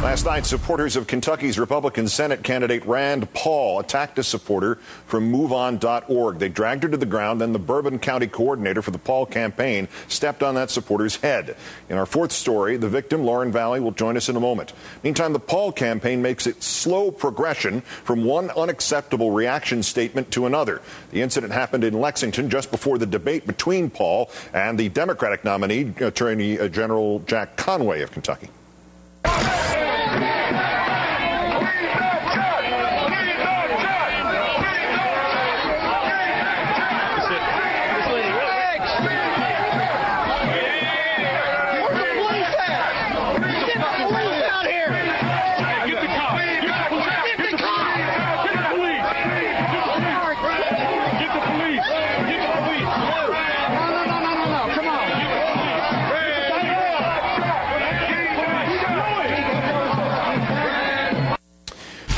Last night, supporters of Kentucky's Republican Senate candidate Rand Paul attacked a supporter from MoveOn.org. They dragged her to the ground. Then the Bourbon County coordinator for the Paul campaign stepped on that supporter's head. In our fourth story, the victim, Lauren Valle, will join us in a moment. Meantime, the Paul campaign makes its slow progression from one unacceptable reaction statement to another. The incident happened in Lexington just before the debate between Paul and the Democratic nominee, Attorney General Jack Conway of Kentucky.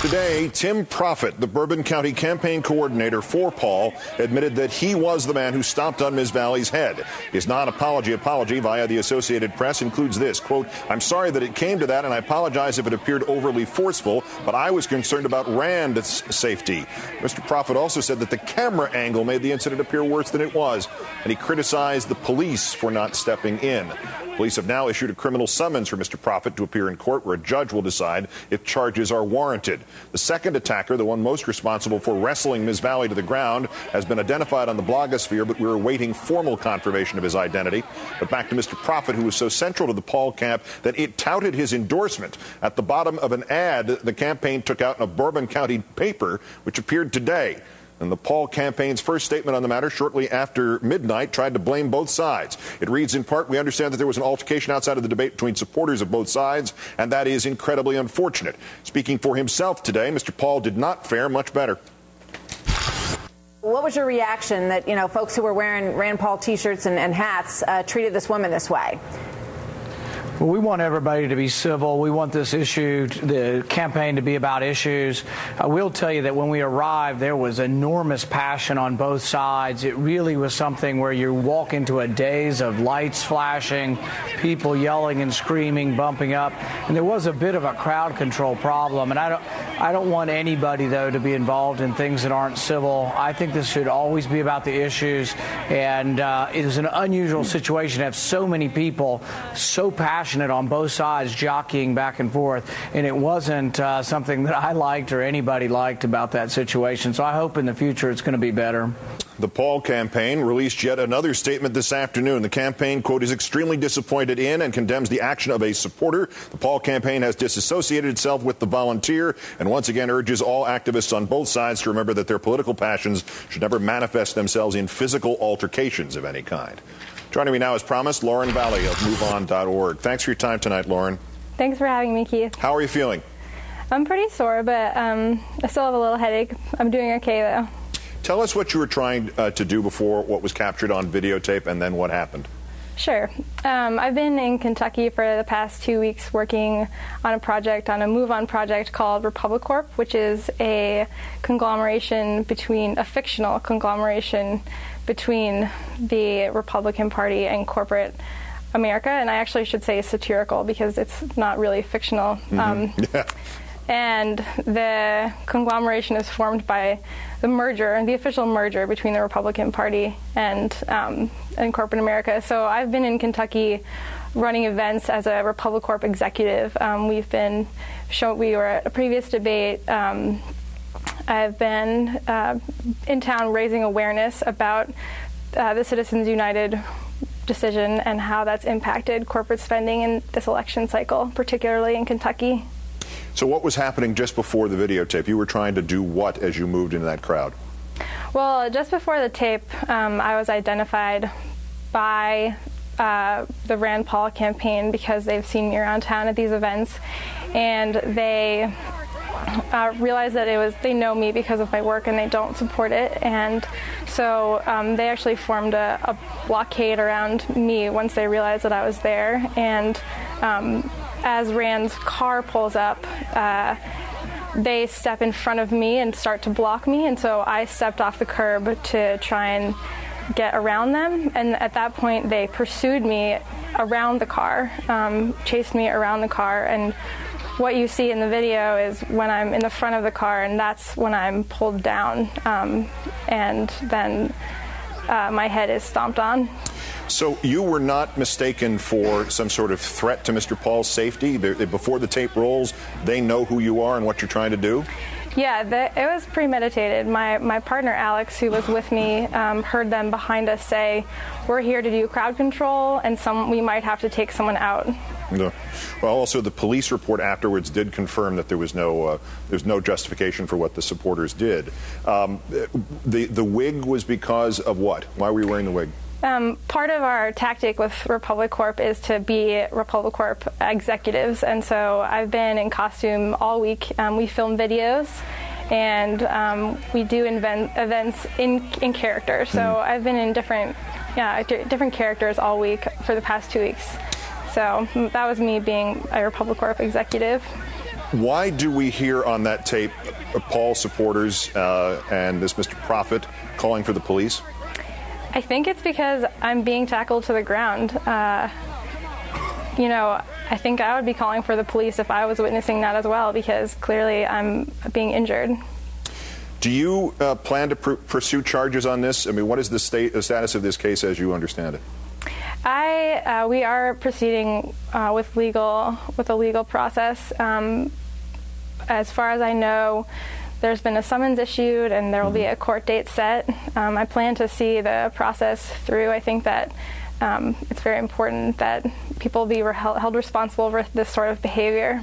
Today, Tim Proffitt, the Bourbon County campaign coordinator for Paul, admitted that he was the man who stomped on Ms. Valle's head. His non-apology apology via the Associated Press includes this, quote, "I'm sorry that it came to that, and I apologize if it appeared overly forceful, but I was concerned about Rand's safety." Mr. Proffitt also said that the camera angle made the incident appear worse than it was, and he criticized the police for not stepping in. Police have now issued a criminal summons for Mr. Proffitt to appear in court, where a judge will decide if charges are warranted. The second attacker, the one most responsible for wrestling Ms. Valle to the ground, has been identified on the blogosphere, but we're awaiting formal confirmation of his identity. But back to Mr. Proffitt, who was so central to the Paul camp that it touted his endorsement at the bottom of an ad the campaign took out in a Bourbon County paper, which appeared today. And the Paul campaign's first statement on the matter shortly after midnight tried to blame both sides. It reads in part, "We understand that there was an altercation outside of the debate between supporters of both sides, and that is incredibly unfortunate." Speaking for himself today, Mr. Paul did not fare much better. What was your reaction that, folks who were wearing Rand Paul T-shirts and hats treated this woman this way? Well, we want everybody to be civil. We want this issue, the campaign, to be about issues. I will tell you that when we arrived, there was enormous passion on both sides. It really was something where you walk into a daze of lights flashing, people yelling and screaming, bumping up. And there was a bit of a crowd control problem. And I don't want anybody, though, to be involved in things that aren't civil. I think this should always be about the issues. And it is an unusual situation to have so many people so passionate on both sides, jockeying back and forth, and it wasn't something that I liked or anybody liked about that situation. So I hope in the future it's going to be better. The Paul campaign released yet another statement this afternoon. The campaign, quote, "is extremely disappointed in and condemns the action of a supporter. The Paul campaign has disassociated itself with the volunteer and once again urges all activists on both sides to remember that their political passions should never manifest themselves in physical altercations of any kind." Joining me now, as promised, Lauren Valle of MoveOn.org. Thanks for your time tonight, Lauren. Thanks for having me, Keith. How are you feeling? I'm pretty sore, but I still have a little headache. I'm doing okay, though. Tell us what you were trying to do before what was captured on videotape and then what happened. Sure. I've been in Kentucky for the past 2 weeks working on a project, on a MoveOn project called Republic Corp, which is a fictional conglomeration between the Republican Party and corporate America. And I actually should say satirical because it's not really fictional. And the conglomeration is formed by the official merger between the Republican Party and corporate America. So I've been in Kentucky running events as a Republic Corp executive. We were at a previous debate. I've been in town raising awareness about the Citizens United decision and how that's impacted corporate spending in this election cycle, particularly in Kentucky. So what was happening just before the videotape? You were trying to do what as you moved into that crowd? Well, just before the tape, I was identified by the Rand Paul campaign because they've seen me around town at these events, and they realized that they know me because of my work and they don't support it. And so they actually formed a blockade around me once they realized that I was there. And as Rand's car pulls up, they step in front of me and start to block me. And so I stepped off the curb to try and get around them. And at that point, they pursued me around the car, chased me around the car, and what you see in the video is when I'm in the front of the car, and that's when I'm pulled down, and then my head is stomped on. So you were not mistaken for some sort of threat to Mr. Paul's safety? Before the tape rolls, they know who you are and what you're trying to do? Yeah, it was premeditated. My partner, Alex, who was with me, heard them behind us say, "We're here to do crowd control, and we might have to take someone out." No. Well, also the police report afterwards did confirm that there was no justification for what the supporters did. The wig was because of what? Why were you wearing the wig? Part of our tactic with Republic Corp is to be Republic Corp executives, and so I've been in costume all week. We film videos, and we do events in character. So I've been in different characters all week for the past 2 weeks. So that was me being a Republic Corp executive. Why do we hear on that tape Paul supporters and this Mr. Prophet calling for the police? I think it's because I'm being tackled to the ground. I think I would be calling for the police if I was witnessing that as well, because clearly I'm being injured. Do you plan to pursue charges on this? I mean, what is the status of this case as you understand it? We are proceeding with a legal process. As far as I know, there's been a summons issued, and there will be a court date set. I plan to see the process through. I think that it's very important that people be held responsible for this sort of behavior.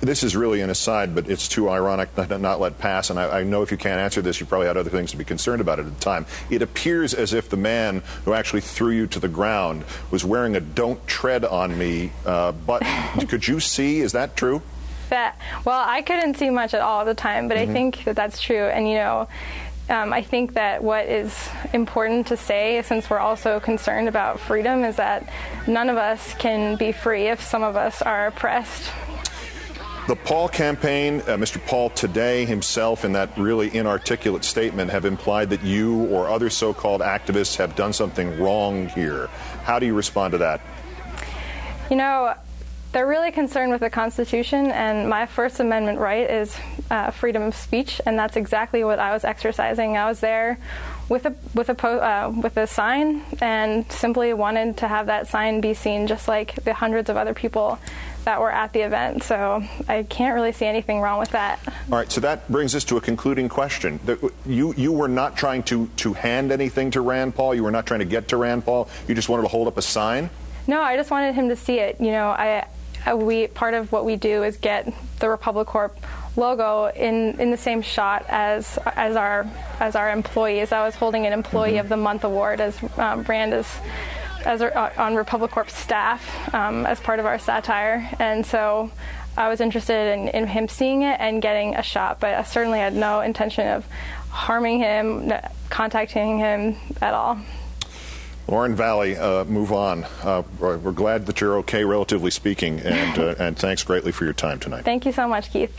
This is really an aside, but it's too ironic to not let pass, and I know if you can't answer this, you probably had other things to be concerned about at the time. It appears as if the man who actually threw you to the ground was wearing a "Don't Tread on Me" button. Could you see? Is that true? Well, I couldn't see much at all at the time, but I think that that's true. And, I think that what is important to say, since we're also concerned about freedom, is that none of us can be free if some of us are oppressed. The Paul campaign, Mr. Paul today himself, in that really inarticulate statement, have implied that you or other so-called activists have done something wrong here. How do you respond to that? They're really concerned with the Constitution, and my First Amendment right is freedom of speech, and that's exactly what I was exercising. I was there with a sign, and simply wanted to have that sign be seen, just like the hundreds of other people that were at the event. So I can't really see anything wrong with that. All right, so that brings us to a concluding question. You were not trying to hand anything to Rand Paul. You were not trying to get to Rand Paul. You just wanted to hold up a sign? No, I just wanted him to see it. Part of what we do is get the Republic Corp logo in the same shot as our employees. I was holding an Employee of the Month award as Rand is on Republic Corp staff as part of our satire, and so I was interested in him seeing it and getting a shot, but I certainly had no intention of harming him, contacting him at all. Lauren Valle, move on. We're glad that you're okay, relatively speaking, and thanks greatly for your time tonight. Thank you so much, Keith.